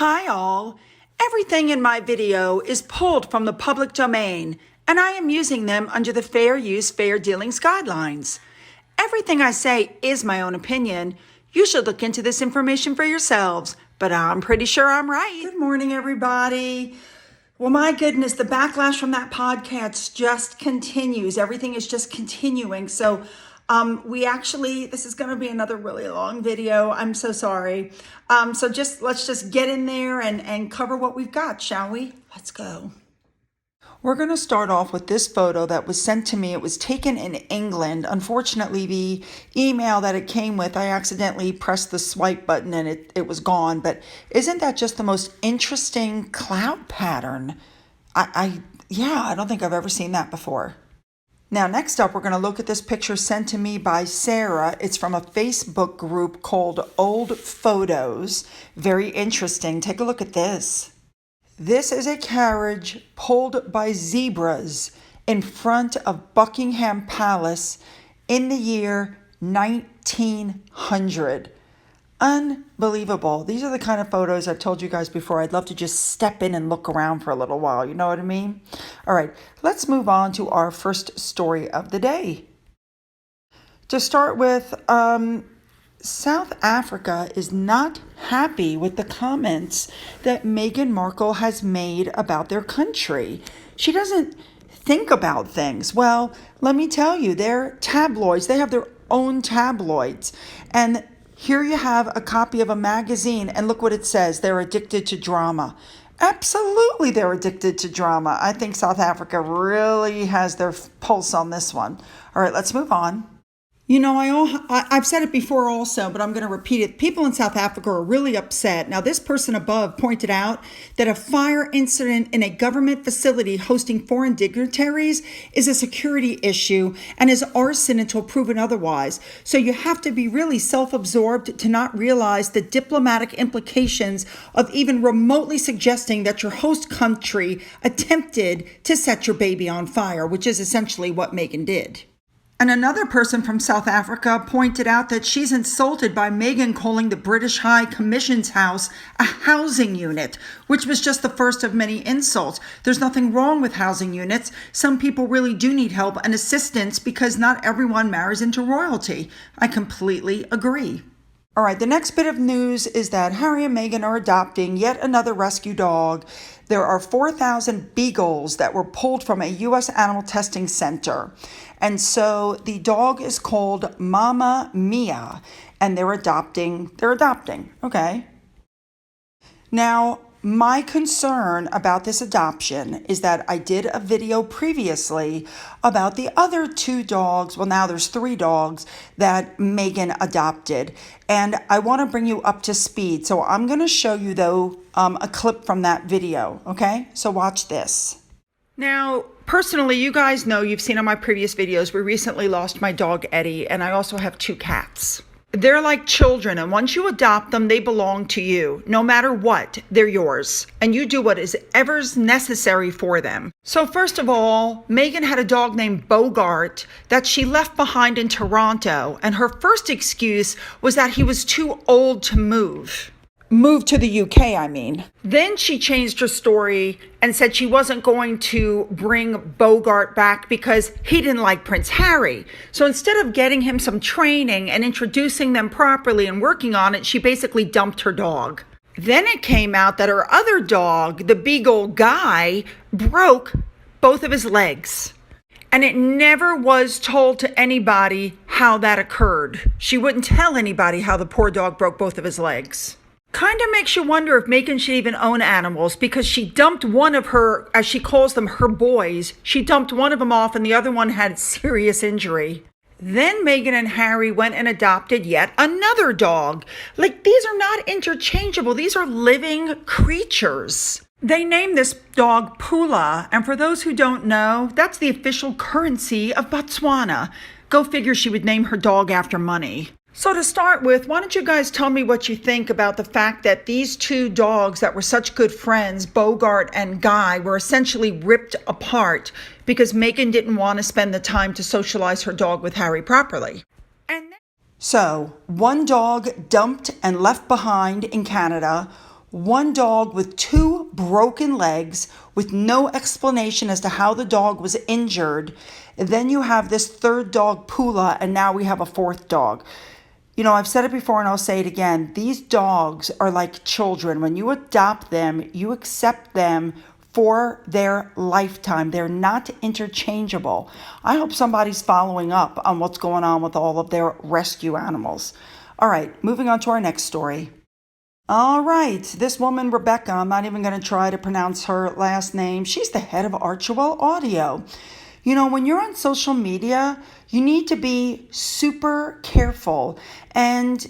Hi all! Everything in my video is pulled from the public domain, and I am using them under the Fair Use, Fair Dealings guidelines. Everything I say is my own opinion. You should look into this information for yourselves, but I'm pretty sure I'm right. Good morning, everybody. Well, my goodness, the backlash from that podcast just continues. Everything is just continuing. So this is going to be another really long video. I'm so sorry. Let's just get in there and cover what we've got, shall we? Let's go. We're going to start off with this photo that was sent to me. It was taken in England. Unfortunately, the email that it came with, I accidentally pressed the swipe button and it was gone. But isn't that just the most interesting cloud pattern? I don't think I've ever seen that before. Now, next up, we're going to look at this picture sent to me by Sarah. It's from a Facebook group called Old Photos. Very interesting. Take a look at this. This is a carriage pulled by zebras in front of Buckingham Palace in the year 1900. Unbelievable. These are the kind of photos I've told you guys before. I'd love to just step in and look around for a little while. You know what I mean? All right, let's move on to our first story of the day. To start with, South Africa is not happy with the comments that Meghan Markle has made about their country. She doesn't think about things. Well, let me tell you, they're tabloids. They have their own tabloids. And here you have a copy of a magazine, and look what it says. They're addicted to drama. Absolutely, they're addicted to drama. I think South Africa really has their pulse on this one. All right, let's move on. You know, I've said it before also, but I'm going to repeat it. People in South Africa are really upset. Now, this person above pointed out that a fire incident in a government facility hosting foreign dignitaries is a security issue and is arson until proven otherwise. So you have to be really self-absorbed to not realize the diplomatic implications of even remotely suggesting that your host country attempted to set your baby on fire, which is essentially what Meghan did. And another person from South Africa pointed out that she's insulted by Meghan calling the British High Commission's house a housing unit, which was just the first of many insults. There's nothing wrong with housing units. Some people really do need help and assistance because not everyone marries into royalty. I completely agree. All right, the next bit of news is that Harry and Meghan are adopting yet another rescue dog. There are 4,000 beagles that were pulled from a U.S. animal testing center. And so the dog is called Mama Mia, and they're adopting, okay? Now, my concern about this adoption is that I did a video previously about the other two dogs. Well, now there's 3 dogs that Meghan adopted, and I want to bring you up to speed. So I'm going to show you, though, a clip from that video, okay? So watch this. Now, personally, you guys know, you've seen on my previous videos, we recently lost my dog, Eddie, and I also have 2 cats. They're like children, and once you adopt them, they belong to you. No matter what, they're yours, and you do what is ever necessary for them. So first of all, Meghan had a dog named Bogart that she left behind in Toronto, and her first excuse was that he was too old to move to the UK, I mean. Then she changed her story and said she wasn't going to bring Bogart back because he didn't like Prince Harry. So instead of getting him some training and introducing them properly and working on it, she basically dumped her dog. Then it came out that her other dog, the Beagle Guy, broke both of his legs. And it never was told to anybody how that occurred. She wouldn't tell anybody how the poor dog broke both of his legs. Kind of makes you wonder if Meghan should even own animals, because she dumped one of her, as she calls them, her boys. She dumped one of them off and the other one had serious injury. Then Meghan and Harry went and adopted yet another dog. Like, these are not interchangeable. These are living creatures. They named this dog Pula, and for those who don't know, that's the official currency of Botswana. Go figure she would name her dog after money. So to start with, why don't you guys tell me what you think about the fact that these 2 dogs that were such good friends, Bogart and Guy, were essentially ripped apart because Meghan didn't want to spend the time to socialize her dog with Harry properly. So, one dog dumped and left behind in Canada, one dog with 2 broken legs with no explanation as to how the dog was injured. And then you have this 3rd dog, Pula, and now we have a 4th dog. You know, I've said it before and I'll say it again. These dogs are like children. When you adopt them, you accept them for their lifetime. They're not interchangeable. I hope somebody's following up on what's going on with all of their rescue animals. All right, moving on to our next story. All right, this woman, Rebecca, I'm not even going to try to pronounce her last name. She's the head of Archewell Audio. You know, when you're on social media, you need to be super careful and,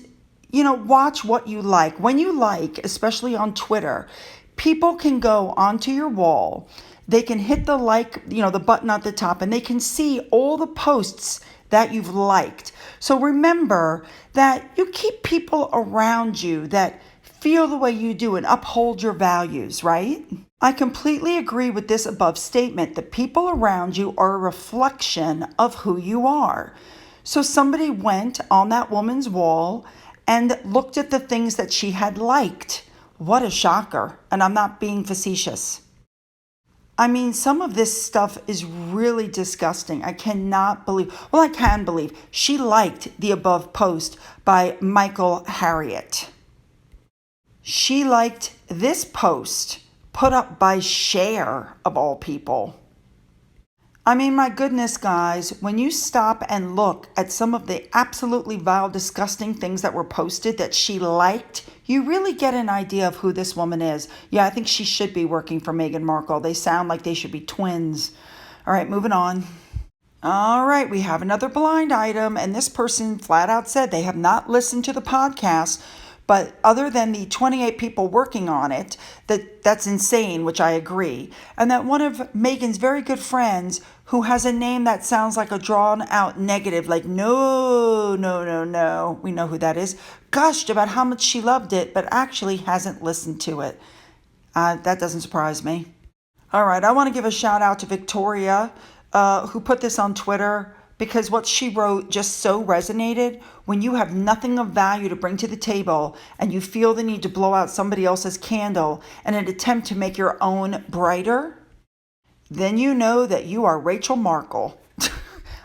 you know, watch what you like. When you like, especially on Twitter, people can go onto your wall. They can hit the like, you know, the button at the top, and they can see all the posts that you've liked. So remember that you keep people around you that feel the way you do and uphold your values, right? I completely agree with this above statement. The people around you are a reflection of who you are. So somebody went on that woman's wall and looked at the things that she had liked. What a shocker. And I'm not being facetious. I mean, some of this stuff is really disgusting. I cannot believe, well, I can believe she liked the above post by Michael Harriet. She liked this post put up by Cher, of all people. I mean, my goodness, guys, when you stop and look at some of the absolutely vile, disgusting things that were posted that she liked, you really get an idea of who this woman is. Yeah, I think she should be working for Meghan Markle. They sound like they should be twins. All right, moving on. All right, we have another blind item, and this person flat out said they have not listened to the podcast, but other than the 28 people working on it, that's insane, which I agree. And that one of Meghan's very good friends who has a name that sounds like a drawn out negative, like no, we know who that is, gushed about how much she loved it, but actually hasn't listened to it. That doesn't surprise me. All right, I want to give a shout out to Victoria, who put this on Twitter, because what she wrote just so resonated. When you have nothing of value to bring to the table and you feel the need to blow out somebody else's candle in an attempt to make your own brighter, then you know that you are Rachel Markle.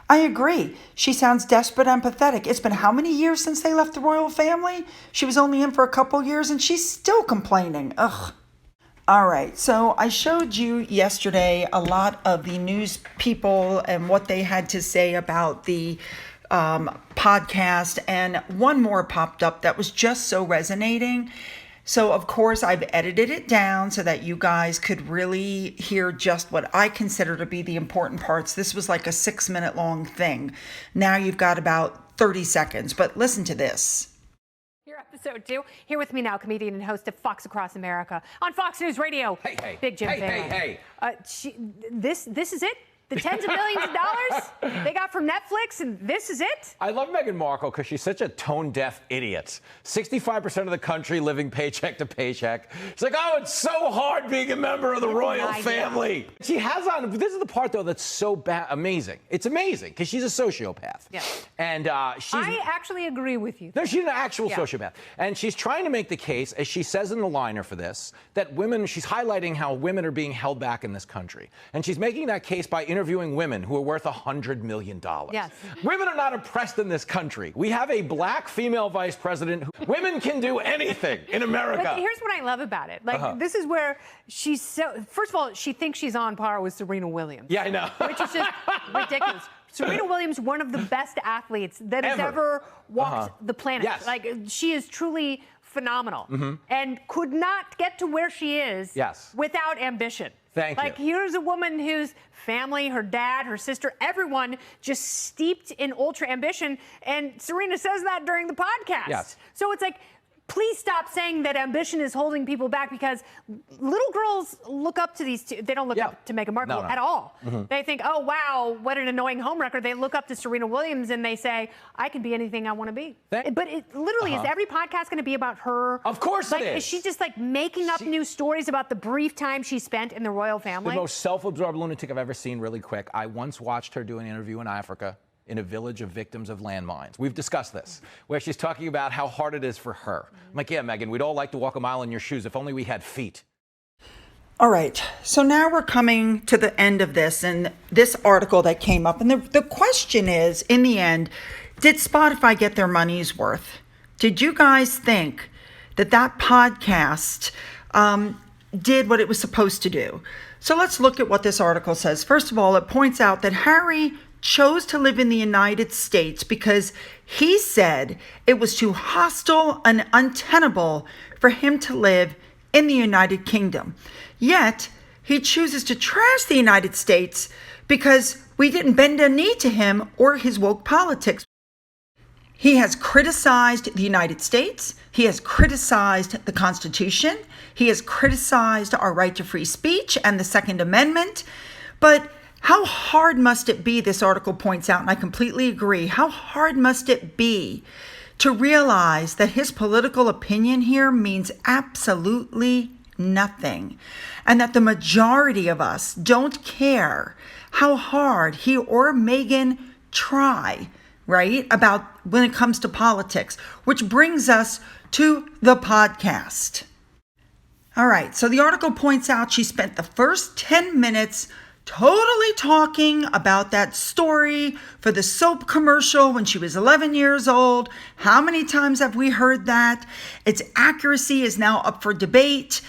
I agree. She sounds desperate and pathetic. It's been how many years since they left the royal family? She was only in for a couple years and she's still complaining. Ugh. All right, so I showed you yesterday a lot of the news people and what they had to say about the podcast, and one more popped up that was just so resonating. So, of course, I've edited it down so that you guys could really hear just what I consider to be the important parts. This was like a 6-minute long thing. Now you've got about 30 seconds, but listen to this. Episode 2. Here with me now, comedian and host of Fox Across America on Fox News Radio. Hey. Big Jim fan. This is it? The tens of millions of dollars they got from Netflix, and this is it? I love Meghan Markle because she's such a tone-deaf idiot. 65% of the country living paycheck to paycheck. She's like, oh, it's so hard being a member of the royal family. She has on, this is the part, though, that's so amazing. It's amazing because she's a sociopath. Yeah. And she's... I actually agree with you. No, she's an actual sociopath. And she's trying to make the case, as she says in the liner for this, that women, she's highlighting how women are being held back in this country. And she's making that case by interviewing women who are worth $100 million. Yes. Women are not oppressed in this country. We have a black female vice president. Women can do anything in America. But here's what I love about it. Like, this is where she's so... First of all, she thinks she's on par with Serena Williams. Yeah, I know. Which is just ridiculous. Serena Williams, one of the best athletes that has ever walked the planet. Yes. Like, she is truly phenomenal and could not get to where she is without ambition. Thank you. Like, here's a woman whose family, her dad, her sister, everyone just steeped in ultra ambition. And Serena says that during the podcast. Yes. So it's like, please stop saying that ambition is holding people back, because little girls look up to these two. They don't look up to Meghan Markle at all. They think, oh, wow, what an annoying homewrecker. They look up to Serena Williams and they say, I can be anything I want to be. But it literally, is every podcast going to be about her? Of course it is. Is she just like making up new stories about the brief time she spent in the royal family? The most self-absorbed lunatic I've ever seen, really quick. I once watched her do an interview in Africa. in a village of victims of landmines. We've discussed this, where she's talking about how hard it is for her. I'm like, yeah, Meghan, we'd all like to walk a mile in your shoes if only we had feet. All right, so now we're coming to the end of this and this article that came up. And the question is, in the end, did Spotify get their money's worth? Did you guys think that that podcast did what it was supposed to do? So let's look at what this article says. First of all, it points out that Harry chose to live in the United States because he said it was too hostile and untenable for him to live in the United Kingdom. Yet, he chooses to trash the United States because we didn't bend a knee to him or his woke politics. He has criticized the United States. He has criticized the Constitution. He has criticized our right to free speech and the Second Amendment. But how hard must it be, this article points out, and I completely agree, how hard must it be to realize that his political opinion here means absolutely nothing, and that the majority of us don't care how hard he or Meghan try, right, about when it comes to politics, which brings us to the podcast. All right, so the article points out she spent the first 10 minutes totally talking about that story for the soap commercial when she was 11 years old. How many times have we heard that? Its accuracy is now up for debate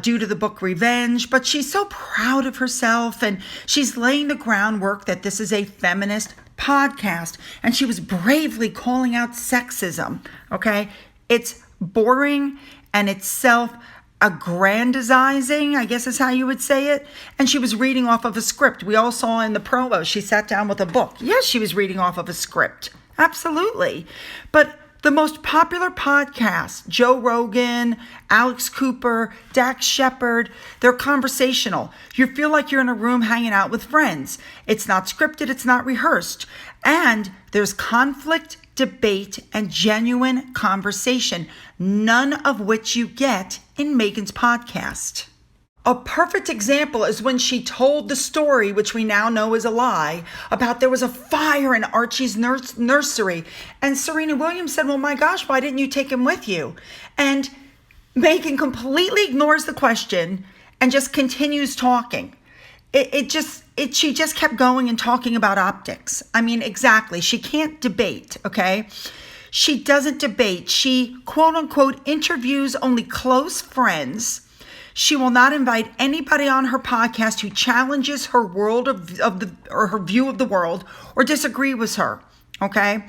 due to the book Revenge, but she's so proud of herself and she's laying the groundwork that this is a feminist podcast, and she was bravely calling out sexism, okay? It's boring and it's self-aggrandizing, I guess is how you would say it. And she was reading off of a script. We all saw in the promo, she sat down with a book. Yes, she was reading off of a script. Absolutely. But the most popular podcasts, Joe Rogan, Alex Cooper, Dax Shepard, they're conversational. You feel like you're in a room hanging out with friends. It's not scripted, it's not rehearsed. And there's conflict, debate, and genuine conversation, none of which you get in Meghan's podcast. A perfect example is when she told the story, which we now know is a lie, about there was a fire in Archie's nursery. And Serena Williams said, well, my gosh, why didn't you take him with you? And Meghan completely ignores the question and just continues talking. She just kept going and talking about optics. I mean, exactly. She can't debate, okay? She doesn't debate. She, quote unquote, interviews only close friends. She will not invite anybody on her podcast who challenges her world or her view of the world or disagree with her, okay?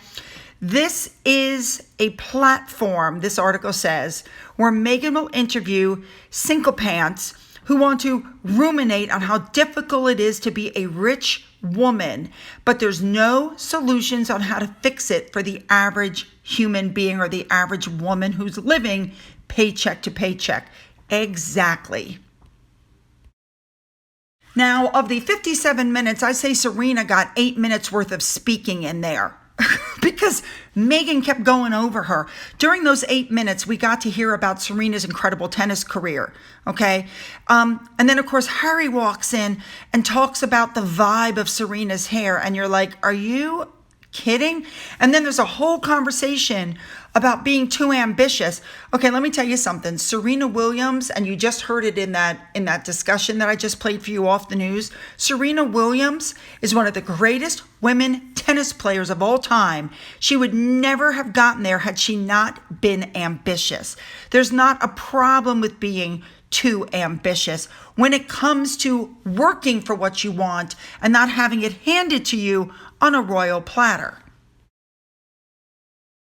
This is a platform, this article says, where Meghan will interview sycophants who want to ruminate on how difficult it is to be a rich woman, but there's no solutions on how to fix it for the average human being or the average woman who's living paycheck to paycheck. Exactly. Now, of the 57 minutes, I say Serena got 8 minutes worth of speaking in there because Meghan kept going over her. During those 8 minutes, we got to hear about Serena's incredible tennis career, okay? And then, of course, Harry walks in and talks about the vibe of Serena's hair, and you're like, are you kidding? And then there's a whole conversation about being too ambitious. Okay, let me tell you something. Serena Williams, and you just heard it in that discussion that I just played for you off the news. Serena Williams is one of the greatest women tennis players of all time. She would never have gotten there had she not been ambitious. There's not a problem with being too ambitious when it comes to working for what you want and not having it handed to you on a royal platter.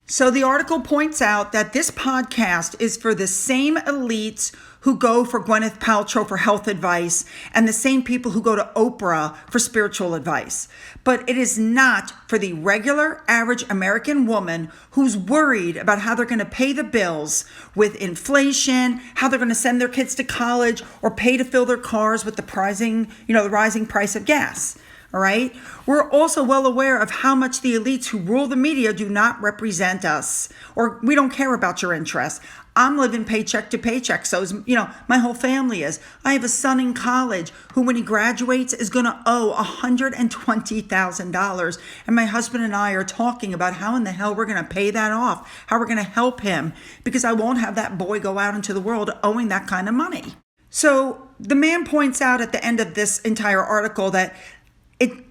So the article points out that this podcast is for the same elites who go for Gwyneth Paltrow for health advice and the same people who go to Oprah for spiritual advice. But it is not for the regular, average American woman who's worried about how they're going to pay the bills with inflation, how they're going to send their kids to college, or pay to fill their cars with the rising price of gas. All right. We're also well aware of how much the elites who rule the media do not represent us, or we don't care about your interests. I'm living paycheck to paycheck. So is, my whole family is. I have a son in college who, when he graduates, is going to owe $120,000. And my husband and I are talking about how in the hell we're going to pay that off, how we're going to help him, because I won't have that boy go out into the world owing that kind of money. So the man points out at the end of this entire article that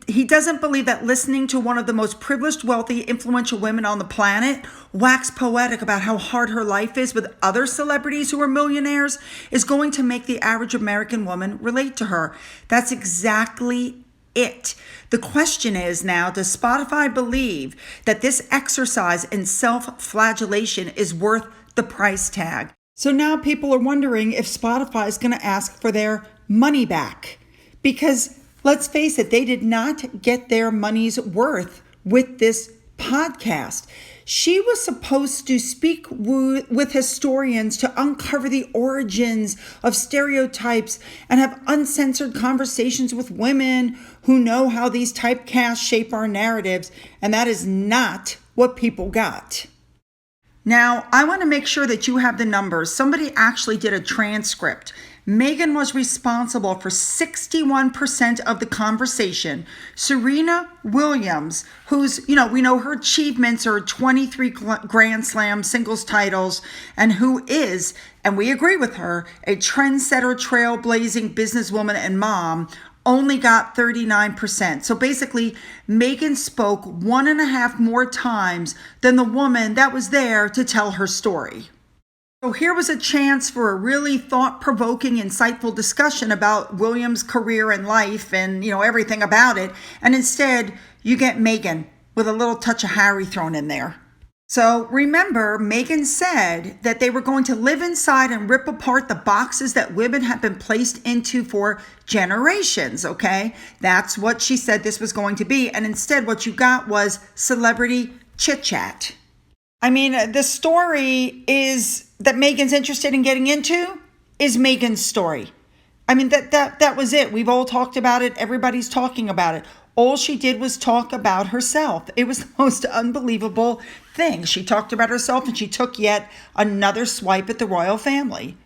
he doesn't believe that listening to one of the most privileged, wealthy, influential women on the planet wax poetic about how hard her life is with other celebrities who are millionaires is going to make the average American woman relate to her. That's exactly it. The question is now, does Spotify believe that this exercise in self-flagellation is worth the price tag? So now people are wondering if Spotify is going to ask for their money back, because let's face it, they did not get their money's worth with this podcast. She was supposed to speak with historians to uncover the origins of stereotypes and have uncensored conversations with women who know how these typecasts shape our narratives, and that is not what people got. Now, I want to make sure that you have the numbers. Somebody actually did a transcript. Meghan was responsible for 61% of the conversation. Serena Williams, who's, we know her achievements are 23 Grand Slam singles titles, and who is, and we agree with her, a trendsetter, trailblazing businesswoman and mom, only got 39%. So basically, Meghan spoke 1.5 more times than the woman that was there to tell her story. So here was a chance for a really thought-provoking, insightful discussion about Williams' career and life and, everything about it. And instead, you get Meghan with a little touch of Harry thrown in there. So remember, Meghan said that they were going to live inside and rip apart the boxes that women have been placed into for generations, okay? That's what she said this was going to be. And instead, what you got was celebrity chit-chat. I mean, the story is that Meghan's interested in getting into is Meghan's story. I mean, that was it. We've all talked about it. Everybody's talking about it. All she did was talk about herself. It was the most unbelievable thing. She talked about herself and she took yet another swipe at the royal family.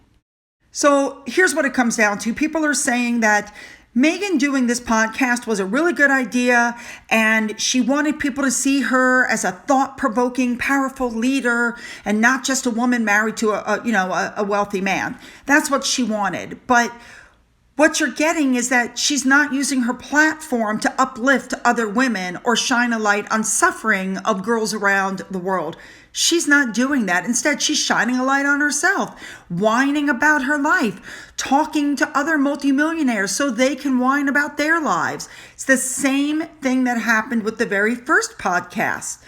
So here's what it comes down to. People are saying that Meghan doing this podcast was a really good idea, and she wanted people to see her as a thought-provoking, powerful leader and not just a woman married to a wealthy man. That's what she wanted. But what you're getting is that she's not using her platform to uplift other women or shine a light on suffering of girls around the world. She's not doing that. Instead, she's shining a light on herself, whining about her life, talking to other multimillionaires so they can whine about their lives. It's the same thing that happened with the very first podcast.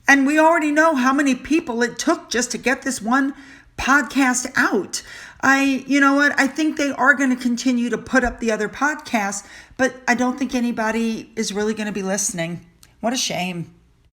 And we already know how many people it took just to get this one podcast out. I think they are going to continue to put up the other podcasts, but I don't think anybody is really going to be listening. What a shame.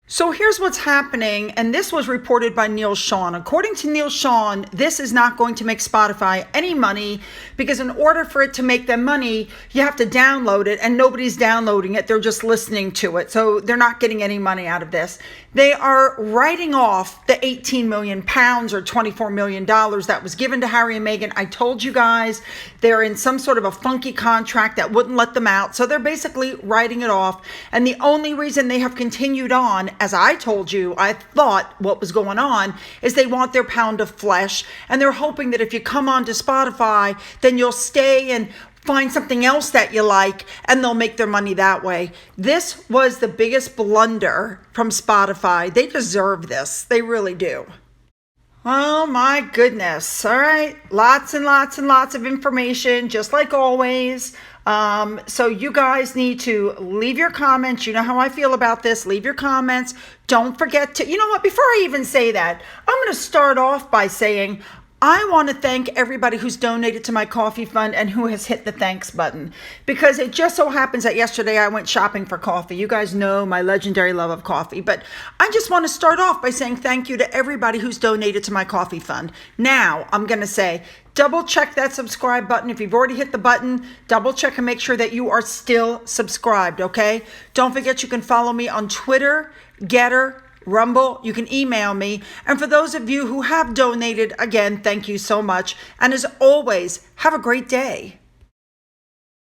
So here's what's happening, and this was reported by Neil Sean. According to Neil Sean, this is not going to make Spotify any money because in order for it to make them money, you have to download it, and nobody's downloading it. They're just listening to it. So they're not getting any money out of this. They are writing off the 18 million pounds or $24 million that was given to Harry and Meghan. I told you guys they're in some sort of a funky contract that wouldn't let them out. So they're basically writing it off. And the only reason they have continued on, as I told you, I thought what was going on is they want their pound of flesh. And they're hoping that if you come on to Spotify, then you'll stay and find something else that you like, and they'll make their money that way. This was the biggest blunder from Spotify. They deserve this. They really do. Oh my goodness. All right. Lots and lots and lots of information, just like always. So you guys need to leave your comments. You know how I feel about this. Leave your comments. Don't forget to, you know what, before I even say that, I'm going to start off by saying, I want to thank everybody who's donated to my coffee fund and who has hit the thanks button, because it just so happens that yesterday I went shopping for coffee. You guys know my legendary love of coffee, but I just want to start off by saying thank you to everybody who's donated to my coffee fund. Now I'm going to say, double check that subscribe button. If you've already hit the button, double check and make sure that you are still subscribed, okay? Don't forget you can follow me on Twitter, Getter, Rumble. You can email me. And for those of you who have donated, again, thank you so much. And as always, have a great day.